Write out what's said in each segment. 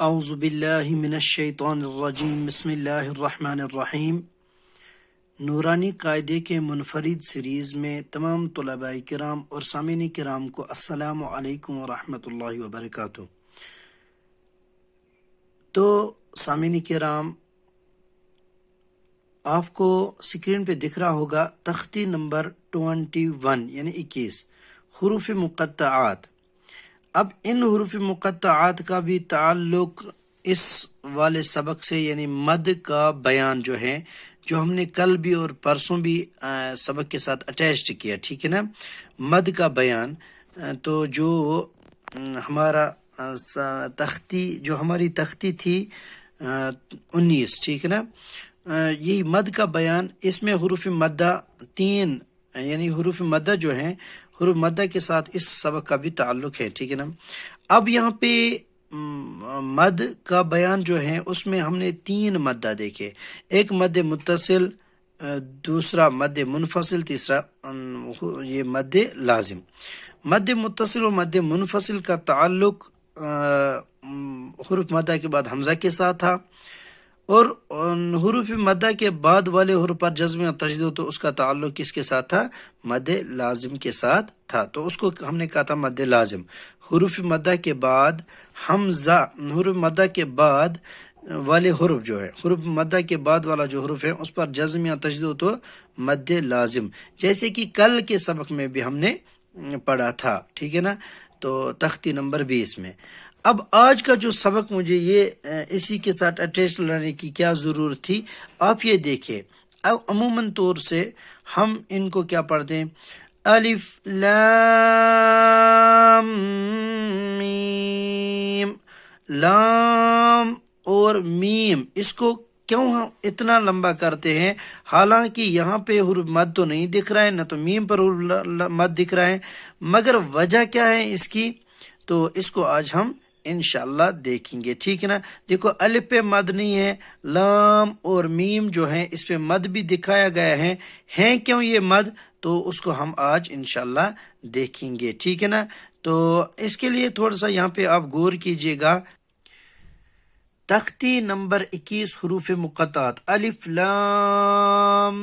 اعوذ باللہ من الشیطان الرجیم بسم اللہ الرحمن الرحیم۔ نورانی قاعدے کے منفرد سیریز میں تمام طلباء کرام اور سامعین کرام کو السلام علیکم ورحمۃ اللہ وبرکاتہ۔ تو سامعین کرام، آپ کو اسکرین پہ دکھ رہا ہوگا تختی نمبر 21 یعنی 21 حروف مقطعات۔ اب ان حروف مقطعات کا بھی تعلق اس والے سبق سے، یعنی مد کا بیان جو ہے، جو ہم نے کل بھی اور پرسوں بھی سبق کے ساتھ اٹیچڈ کیا، ٹھیک ہے نا، مد کا بیان۔ تو جو ہمارا تختی، جو ہماری تختی تھی 19، ٹھیک ہے نا، یہی مد کا بیان، اس میں حروف مدہ 3 یعنی حروف مدہ جو ہیں، حروف مدہ کے ساتھ اس سبق کا بھی تعلق ہے، ٹھیک ہے نا۔ اب یہاں پہ مد کا بیان جو ہے، اس میں ہم نے 3 مدہ دیکھے، ایک مد متصل، دوسرا مد منفصل، تیسرا یہ مد لازم۔ مد متصل اور مد منفصل کا تعلق حروف مدہ کے بعد حمزہ کے ساتھ تھا، اور حروف مدہ کے بعد والے حروف پر جزم یا تشدید ہو تو اس کا تعلق کس کے ساتھ تھا؟ مد لازم کے ساتھ تھا، تو اس کو ہم نے کہا تھا مد لازم۔ حروف مدہ کے بعد حمزہ، حروف مدہ کے بعد والے حروف جو ہے، حروف مدہ کے بعد والا جو حروف ہے اس پر جزم یا تشدید ہو تو مد لازم، جیسے کہ کل کے سبق میں بھی ہم نے پڑھا تھا، ٹھیک ہے نا، تو تختی نمبر 20 میں۔ اب آج کا جو سبق مجھے یہ اسی کے ساتھ اٹیچ لانے کی کیا ضرورت تھی، آپ یہ دیکھیں۔ اب عموماً طور سے ہم ان کو کیا پڑھتے ہیں؟ الف لام میم، لام اور میم، اس کو کیوں ہم اتنا لمبا کرتے ہیں؟ حالانکہ یہاں پہ حروف مد تو نہیں دکھ رہا ہے، نہ تو میم پر حروف مد دکھ رہا ہے، مگر وجہ کیا ہے اس کی؟ تو اس کو آج ہم انشاءاللہ دیکھیں گے، ٹھیک ہے نا۔ دیکھو الف پہ مد نہیں ہے، لام اور میم جو ہیں اس پہ مد بھی دکھایا گیا ہے کیوں یہ مد؟ تو اس کو ہم آج انشاءاللہ دیکھیں گے، ٹھیک ہے نا۔ تو اس کے لیے تھوڑا سا یہاں پہ آپ غور کیجئے گا۔ تختی نمبر 21 حروف مقطعات، الف لام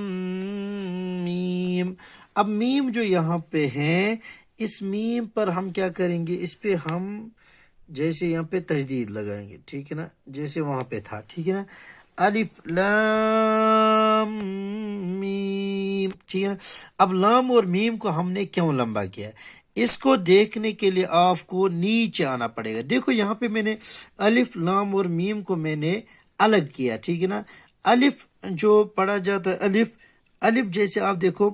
میم۔ اب میم جو یہاں پہ ہے، اس میم پر ہم کیا کریں گے؟ اس پہ ہم جیسے یہاں پہ تشدید لگائیں گے، ٹھیک ہے نا، جیسے وہاں پہ تھا، ٹھیک ہے نا، الف لام میم، ٹھیک ہے نا۔ اب لام اور میم کو ہم نے کیوں لمبا کیا؟ اس کو دیکھنے کے لیے آپ کو نیچے آنا پڑے گا۔ دیکھو یہاں پہ میں نے الف لام اور میم کو میں نے الگ کیا، ٹھیک ہے نا۔ الف جو پڑھا جاتا ہے، الف جیسے آپ دیکھو،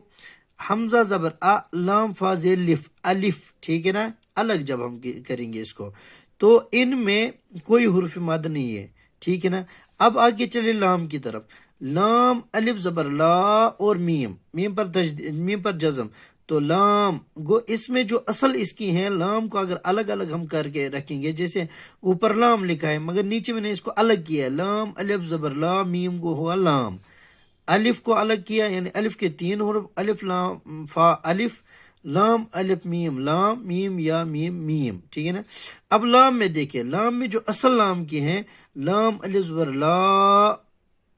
حمزہ زبر ا، لام فا زیر لف، الف، ٹھیک ہے نا، الگ جب ہم کریں گے اس کو، تو ان میں کوئی حرف مد نہیں ہے، ٹھیک ہے نا۔ اب آگے چلے لام کی طرف، لام الف زبر لا اور میم، میم پر جزم، تو لام گو اس میں جو اصل اس کی ہیں، لام کو اگر الگ الگ ہم کر کے رکھیں گے، جیسے اوپر لام لکھا ہے مگر نیچے میں نے اس کو الگ کیا ہے، لام الف زبر لا، میم کو ہوا لام، الف کو الگ کیا، یعنی الف کے 3 حروف، الف لام فا الف، لام الف میم، لام میم یا میم میم، ٹھیک ہے نا۔ اب لام میں دیکھیں، لام میں جو اصل لام کی ہیں، لام الف زبر لا،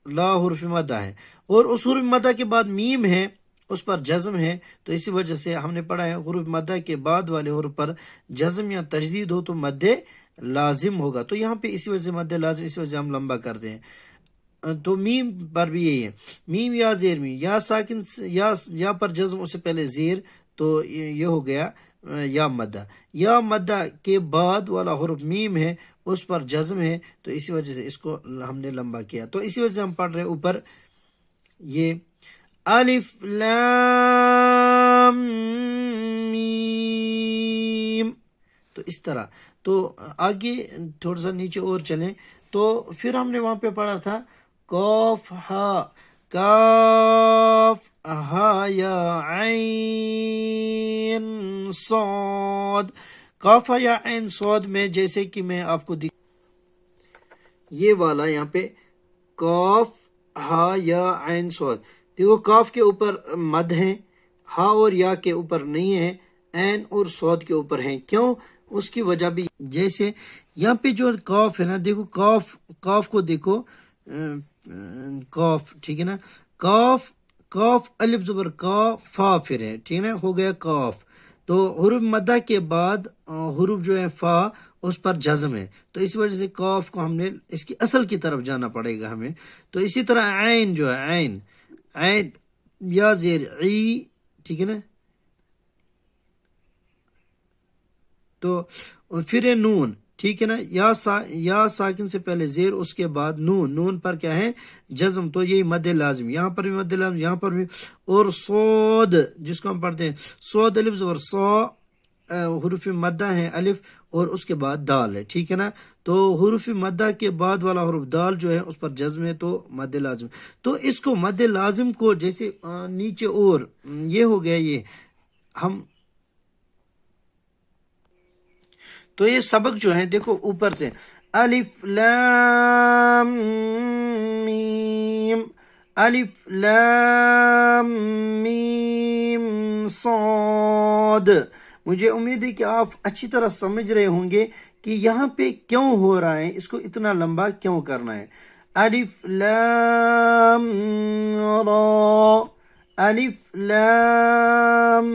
لا حرف مدہ ہے، اور اس حرف مدہ کے بعد میم ہے، اس پر جزم ہے، تو اسی وجہ سے ہم نے پڑھا ہے حروف مدہ کے بعد والے حروف پر جزم یا تشدید ہو تو مد لازم ہوگا، تو یہاں پہ اسی وجہ سے مد لازم، اسی وجہ سے ہم لمبا کرتے ہیں۔ تو میم پر بھی یہی ہے، میم یا زیر میم، یا ساکن، یا پر جزم، اس سے پہلے زیر، تو یہ ہو گیا یا مدہ، یا مدہ کے بعد والا حرف میم ہے، اس پر جزم ہے، تو اسی وجہ سے اس کو ہم نے لمبا کیا، تو اسی وجہ سے ہم پڑھ رہے ہیں اوپر یہ الف لام میم، تو اس طرح۔ تو آگے تھوڑا سا نیچے اور چلیں، تو پھر ہم نے وہاں پہ پڑھا تھا قاف ہا، کاف ہا یا عین صاد، کاف یا عین صاد میں جیسے کہ میں آپ کو یہ والا یہاں پہ کاف ہا یا عین صاد، دیکھو کاف کے اوپر مد ہیں، ہا اور یا کے اوپر نہیں ہے، عین اور صاد کے اوپر ہیں، کیوں؟ اس کی وجہ بھی جیسے یہاں پہ جو کاف ہے نا، دیکھو کاف کو دیکھو، کاف ٹھیک ہے نا، کاف کاف الف زبر کا فا پھر ہے، ٹھیک ہے نا، ہو گیا کاف. تو حروف مدہ کے بعد حروف جو ہے فا اس پر جزم ہے، تو اس وجہ سے کاف کو ہم نے اس کی اصل کی طرف جانا پڑے گا ہمیں. تو اسی طرح عین جو ہے، عین یا زیر عی، ٹھیک ہے نا. تو پھر ہے نون، ٹھیک ہے نا، یا ساکن سے پہلے زیر، اس کے بعد نون پر کیا ہے جزم، تو یہی مد لازم، یہاں پر بھی مد لازم، یہاں پر بھی. اور صاد جس کو ہم پڑھتے ہیں صاد الف زبر صا، حروف مدہ ہے الف اور اس کے بعد دال ہے، ٹھیک ہے نا. تو حروف مدہ کے بعد والا حروف دال جو ہے اس پر جزم ہے، تو مد لازم. تو اس کو مد لازم کو جیسے نیچے اور یہ ہو گیا، یہ ہم تو یہ سبق جو ہے دیکھو اوپر سے الف لام میم، الف لام میم صاد. مجھے امید ہے کہ آپ اچھی طرح سمجھ رہے ہوں گے کہ یہاں پہ کیوں ہو رہا ہے، اس کو اتنا لمبا کیوں کرنا ہے. الف لام را، الف لام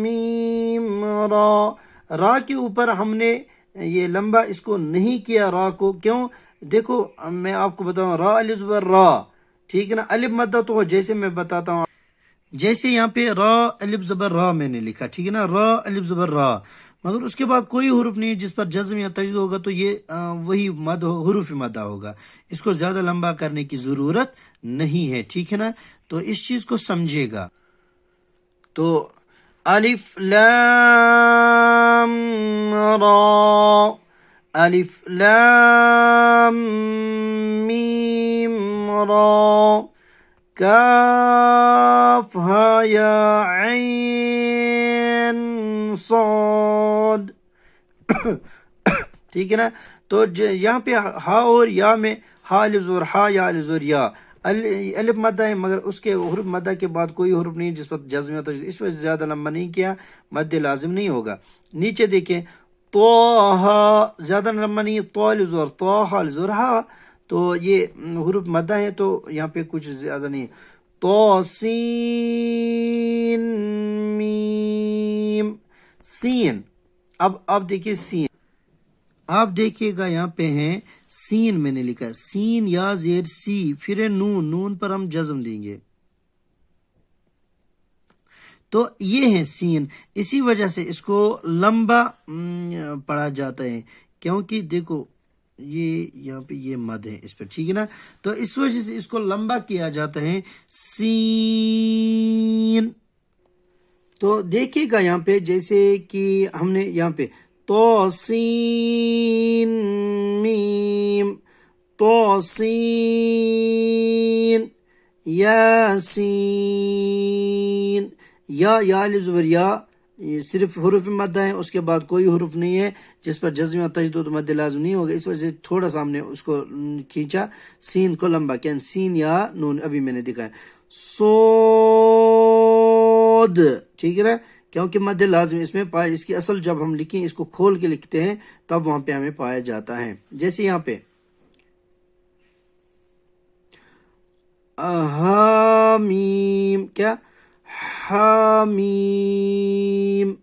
میم را. را کے اوپر ہم نے یہ لمبا اس کو نہیں کیا، را کو کیوں؟ دیکھو میں آپ کو بتاؤں، را الف زبر را، ٹھیک ہے نا، الف مدہ تو جیسے میں بتاتا ہوں، جیسے یہاں پہ را الف زبر را میں نے لکھا، ٹھیک ہے نا، را الف زبر را، مگر اس کے بعد کوئی حرف نہیں جس پر جزم یا تجدید ہوگا، تو یہ وہی مد حروف مدہ ہوگا. اس کو زیادہ لمبا کرنے کی ضرورت نہیں ہے، ٹھیک ہے نا. تو اس چیز کو سمجھے گا. تو الف لام را، الف لام میم را، کاف ہا یا عین صاد. ٹھیک ہے نا. تو یہاں پہ ہا اور یا میں ہا الف زبر ہا، یا الف زبر یا، الف مدہ ہے مگر اس کے حروف مدہ کے بعد کوئی حروف نہیں جس پر جزم یا تجدید، اس وجہ سے زیادہ لمبا نہیں کیا، مد لازم نہیں ہوگا. نیچے دیکھیں طہ، زیادہ لمبا نہیں ہے، طہ الف زبر طہ الف زبر ہا، تو یہ حروف مدہ ہے تو یہاں پہ کچھ زیادہ نہیں ہے. طہ سین میم، سین. اب آپ دیکھیے سین، آپ دیکھیے گا یہاں پہ ہیں سین، میں نے لکھا سین یا زیر سی، پھر نون پر ہم جزم دیں گے، تو یہ ہے سین. اسی وجہ سے اس کو لمبا پڑھا جاتا ہے، کیونکہ دیکھو یہ یہاں پہ یہ مد ہے اس پہ، ٹھیک ہے نا. تو اس وجہ سے اس کو لمبا کیا جاتا ہے سین. تو دیکھیے گا یہاں پہ جیسے کہ ہم نے یہاں پہ تو سین میم، تو سین یاسین، یا الف زبر یا، یہ صرف حروف مدہ ہے، اس کے بعد کوئی حروف نہیں ہے جس پر جزم یا تجدید مد لازم نہیں ہوگا، اس وجہ سے تھوڑا سا ہم نے اس کو کھینچا، سین کو لمبا کیا، سین یا نون ابھی میں نے دکھایا. صاد، ٹھیک ہے نا، کیونکہ مد لازم اس میں پایا، اس کی اصل جب ہم لکھیں اس کو کھول کے لکھتے ہیں تب وہاں پہ ہمیں پایا جاتا ہے. جیسے یہاں پہ حامیم، کیا حامیم،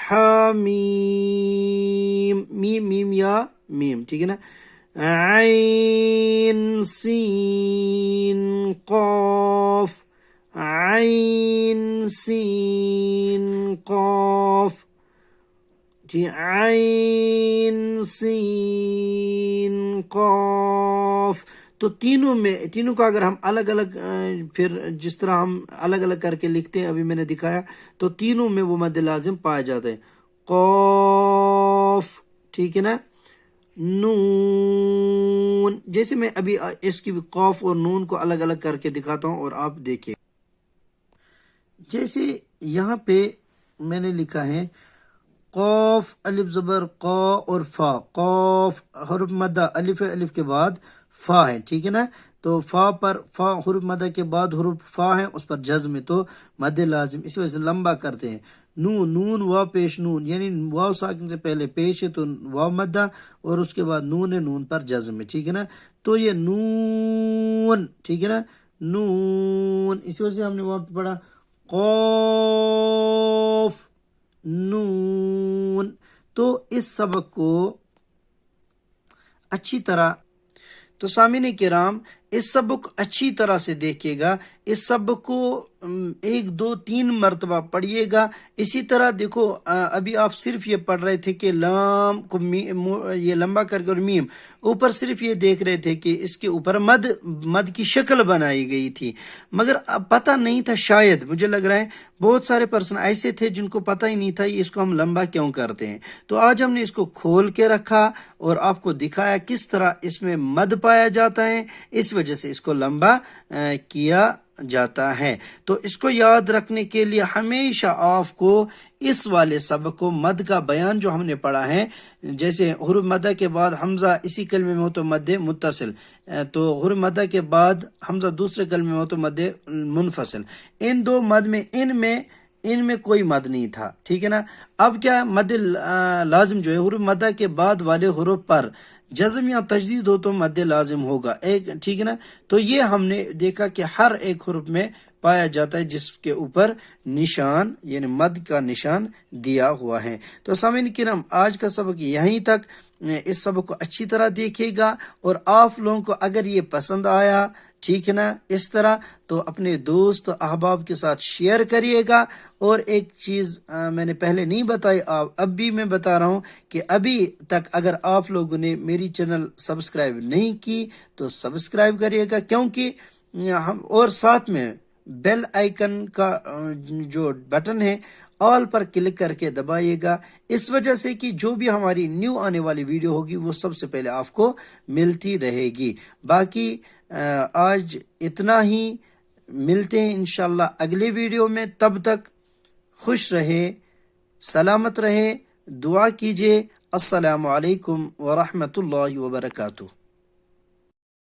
حامیم، میم یا میم، ٹھیک ہے نا. عین سین قاف، عین سین قاف، جی عین سین قاف. تو تینوں کا اگر ہم الگ الگ پھر جس طرح ہم الگ الگ کر کے لکھتے ہیں ابھی میں نے دکھایا، تو تینوں میں وہ مد لازم پایا جاتا ہے. قاف، ٹھیک ہے نا، نون. جیسے میں ابھی اس کی قاف اور نون کو الگ الگ کر کے دکھاتا ہوں اور آپ دیکھیں. جیسے یہاں پہ میں نے لکھا ہے قاف الف زبر قا اور فا، قاف حرف مدہ الف ہے، الف کے بعد فا ہے، ٹھیک ہے نا. تو فا حرف مدہ کے بعد حرف فا ہے، اس پر جزم ہے تو مد لازم، اس وجہ سے لمبا کرتے ہیں. نون نون واو پیش نون، یعنی واو ساکن سے پہلے پیش ہے تو واو مدہ اور اس کے بعد نون ہے، نون پر جزم ہے، ٹھیک ہے نا. تو یہ نون، ٹھیک ہے نا، نون. اسی وجہ سے ہم نے وہاں پہ پڑھا قوف نون. تو اس سبق کو اچھی طرح، تو سامعین کرام اس سبق کو اچھی طرح سے دیکھیے گا، اس سبق کو 1 2 3 مرتبہ پڑھیے گا. اسی طرح دیکھو ابھی آپ صرف یہ پڑھ رہے تھے کہ لام کو یہ لمبا کر کے اور میم اوپر صرف یہ دیکھ رہے تھے کہ اس کے اوپر مد کی شکل بنائی گئی تھی، مگر اب پتہ نہیں تھا، شاید مجھے لگ رہا ہے بہت سارے پرسن ایسے تھے جن کو پتہ ہی نہیں تھا اس کو ہم لمبا کیوں کرتے ہیں. تو آج ہم نے اس کو کھول کے رکھا اور آپ کو دکھایا کس طرح اس میں مد پایا جاتا ہے، اس وجہ سے اس کو لمبا کیا جاتا ہے. تو اس کو یاد رکھنے کے لیے ہمیشہ آپ کو اس والے سبق کو، مد کا بیان جو ہم نے پڑھا ہے، جیسے حروف مدہ کے بعد حمزہ اسی کلمے میں ہو تو مد متصل، تو حروف مدہ کے بعد حمزہ دوسرے کلمے میں ہو تو مد منفصل. ان دو مد میں ان میں کوئی مد نہیں تھا، ٹھیک ہے نا. اب کیا مد لازم جو ہے حروف مدہ کے بعد والے حروف پر جزم یا تشدید ہو تو مد لازم ہوگا، ایک، ٹھیک ہے نا. تو یہ ہم نے دیکھا کہ ہر ایک حرف میں پایا جاتا ہے جس کے اوپر نشان یعنی مد کا نشان دیا ہوا ہے. تو سامعین کرام آج کا سبق یہیں تک. اس سبق کو اچھی طرح دیکھیے گا اور آپ لوگوں کو اگر یہ پسند آیا، ٹھیک ہے نا، اس طرح تو اپنے دوست احباب کے ساتھ شیئر کریے گا. اور ایک چیز میں نے پہلے نہیں بتائی، اب بھی میں بتا رہا ہوں کہ ابھی تک اگر آپ لوگوں نے میری چینل سبسکرائب نہیں کی تو سبسکرائب کریے گا، کیونکہ ہم اور ساتھ میں بیل آئیکن کا جو بٹن ہے آل پر کلک کر کے دبائیے گا، اس وجہ سے کہ جو بھی ہماری نیو آنے والی ویڈیو ہوگی وہ سب سے پہلے آپ کو ملتی رہے گی. باقی آج اتنا ہی، ملتے ہیں انشاءاللہ اگلے ویڈیو میں. تب تک خوش رہے، سلامت رہے، دعا کیجیے. السلام علیکم ورحمۃ اللہ وبرکاتہ.